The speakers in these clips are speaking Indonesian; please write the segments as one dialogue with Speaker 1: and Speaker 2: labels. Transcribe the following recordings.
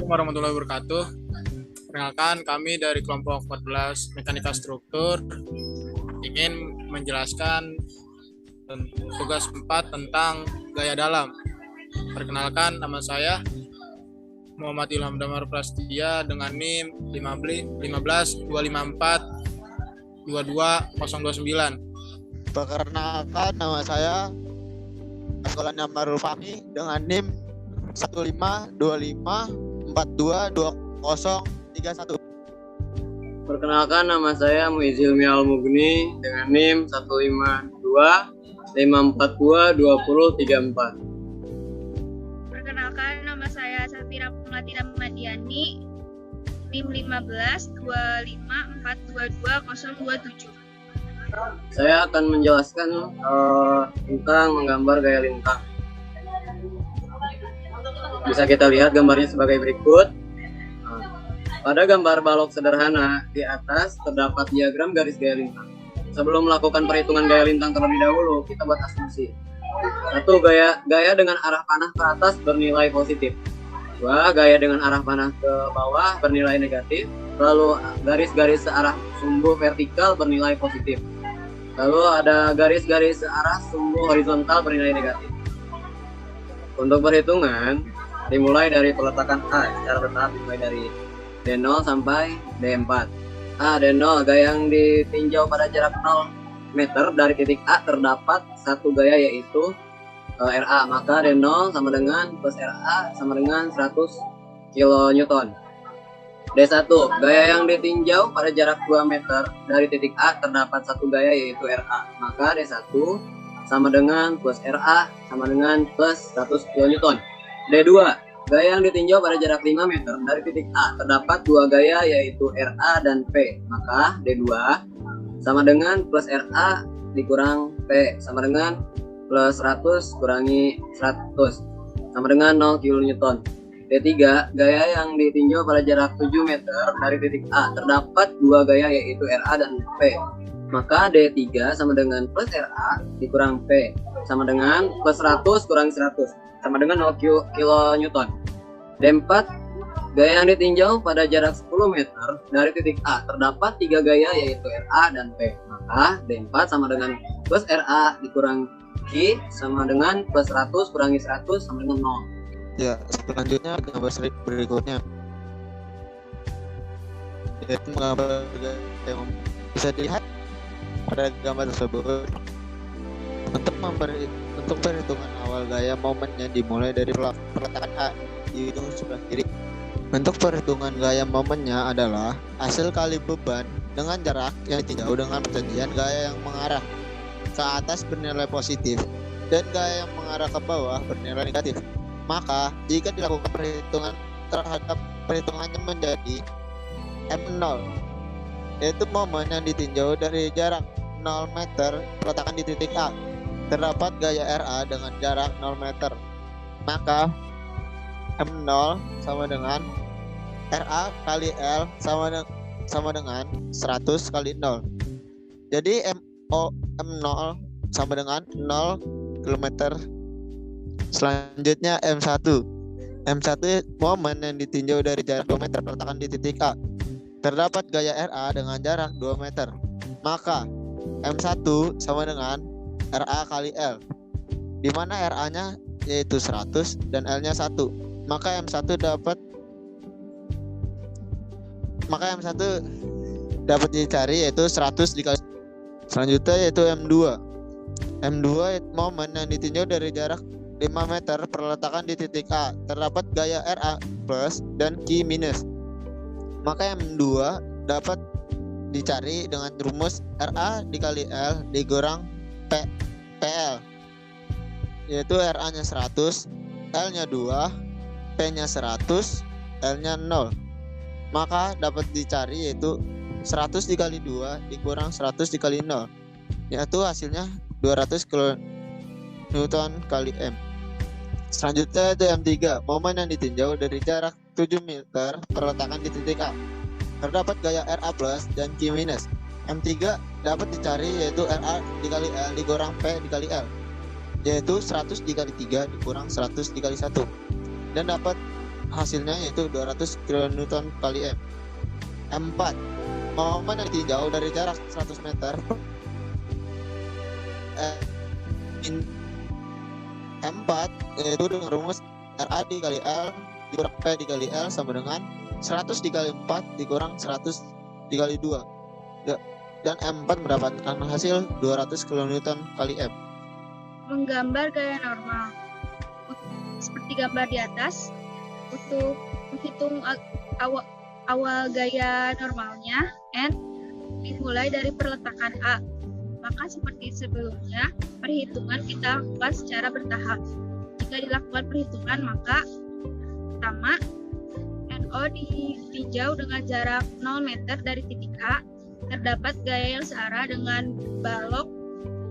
Speaker 1: Assalamualaikum warahmatullahi wabarakatuh. Perkenalkan, kami dari kelompok 14 Mekanika Struktur ingin menjelaskan tugas 4 tentang gaya dalam. Perkenalkan, nama saya Muhammad Ilham Damar Prastia dengan NIM 15 254 22029.
Speaker 2: Perkenalkan, nama saya Asgolan Yamarul Fahmi dengan NIM 1525422031.
Speaker 3: Perkenalkan, nama saya Muizil Mial Mugni dengan NIM 1525422034.
Speaker 4: Perkenalkan, nama saya Safira Melati Ramadiani, NIM 1525422027.
Speaker 3: Saya akan menjelaskan tentang menggambar gaya lintang. Bisa kita lihat gambarnya sebagai berikut. Pada gambar balok sederhana, di atas terdapat diagram garis gaya lintang. Sebelum melakukan perhitungan gaya lintang terlebih dahulu, kita buat asumsi. 1. Gaya dengan arah panah ke atas bernilai positif. 2. Gaya dengan arah panah ke bawah bernilai negatif. Lalu garis-garis searah sumbu vertikal bernilai positif. Lalu ada garis-garis searah sumbu horizontal bernilai negatif. Untuk perhitungan, dimulai dari peletakan A secara bertahap, dimulai dari D0 sampai D4. D0, gaya yang ditinjau pada jarak 0 meter dari titik A terdapat satu gaya yaitu RA, maka D0 sama dengan plus RA sama dengan 100 kN. D1, gaya yang ditinjau pada jarak 2 meter dari titik A terdapat satu gaya yaitu RA, maka D1 sama dengan plus RA sama dengan plus 100 kN. D2, gaya yang ditinjau pada jarak 5 meter dari titik A terdapat dua gaya yaitu RA dan P, maka D2 sama dengan plus RA dikurang P sama dengan plus 100 kurangi 100 sama dengan 0 kN. D3, gaya yang ditinjau pada jarak 7 meter dari titik A terdapat dua gaya yaitu RA dan P, maka D3 sama dengan plus RA dikurang P sama dengan plus 100 kurangi 100 sama dengan 0 kN. D4, gaya yang ditinjau pada jarak 10 meter dari titik A terdapat tiga gaya yaitu RA dan P, maka D4 sama dengan plus RA dikurang Q sama dengan plus 100 kurangi 100 sama dengan 0.
Speaker 2: Ya, selanjutnya gambar berikutnya yaitu menggambar yang bisa dilihat pada gambar tersebut. Untuk perhitungan awal gaya momennya dimulai dari peletakan A di ujung sebelah kiri. Untuk perhitungan gaya momennya adalah hasil kali beban dengan jarak yang ditinjau dengan perjanjian gaya yang mengarah ke atas bernilai positif dan gaya yang mengarah ke bawah bernilai negatif. Maka jika dilakukan perhitungan terhadap perhitungannya menjadi M0, yaitu momen yang ditinjau dari jarak 0 meter peletakan di titik A terdapat gaya RA dengan jarak 0 meter, maka M0 sama dengan RA kali L sama dengan 100 kali 0. Jadi M0 sama dengan 0 km. Selanjutnya M1. M1 momen yang ditinjau dari jarak 2 meter peletakan di titik A terdapat gaya RA dengan jarak 2 meter, maka M1 sama dengan RA kali L, di mana RA-nya yaitu 100 dan L-nya 1, maka M1 dapat dicari yaitu 100 dikali. Selanjutnya yaitu M2. M2 momen yang ditinjau dari jarak 5 meter perletakan di titik A terdapat gaya RA plus dan Q minus, maka M2 dapat dicari dengan rumus RA dikali L dikurang PL, yaitu RA nya 100, L nya 2, P nya 100, L nya 0, maka dapat dicari yaitu 100 dikali 2 dikurang 100 dikali 0, yaitu hasilnya 200 Newton kali M. Selanjutnya itu M3, momen yang ditinjau dari jarak 7 meter perletakan di titik A terdapat gaya RA plus dan Q minus. M3 dapat dicari yaitu RA dikali L dikurang P dikali L, yaitu 100 dikali 3 dikurang 100 dikali 1, dan dapat hasilnya yaitu 200 kilonewton kali M. M4, momen yang ditinjau dari jarak 100 meter. M4 yaitu dengan rumus RA dikali L dikurang P dikali L sama dengan 100 dikali 4 dikurang 100 dikali 2. Dan M4 mendapatkan hasil 200 kilonewton kali M.
Speaker 4: Menggambar gaya normal. Seperti gambar di atas, untuk menghitung awal gaya normalnya, N dimulai dari perletakan A. Maka seperti sebelumnya, perhitungan kita lakukan secara bertahap. Jika dilakukan perhitungan, maka pertama, NO ditinjau dengan jarak 0 meter dari titik A. Terdapat gaya yang searah dengan balok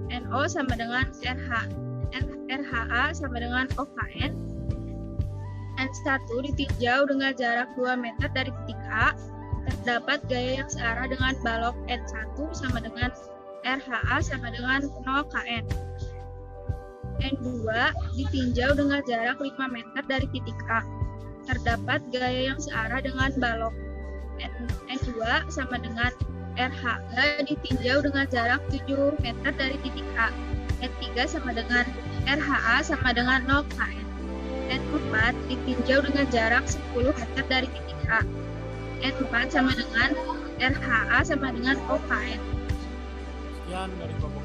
Speaker 4: NO sama dengan RHA sama dengan OKN. N1 ditinjau dengan jarak 2 meter dari titik A. Terdapat gaya yang searah dengan balok N1 sama dengan RHA sama dengan 0KN. N2 ditinjau dengan jarak 5 meter dari titik A. Terdapat gaya yang searah dengan balok N2 sama dengan RH ditinjau dengan jarak 7 meter dari titik A. N3 sama dengan RHA sama dengan 0KN. N4 ditinjau dengan jarak 10 meter dari titik A. N4 sama dengan RHA sama dengan OKN.
Speaker 1: Sekian dari kelompok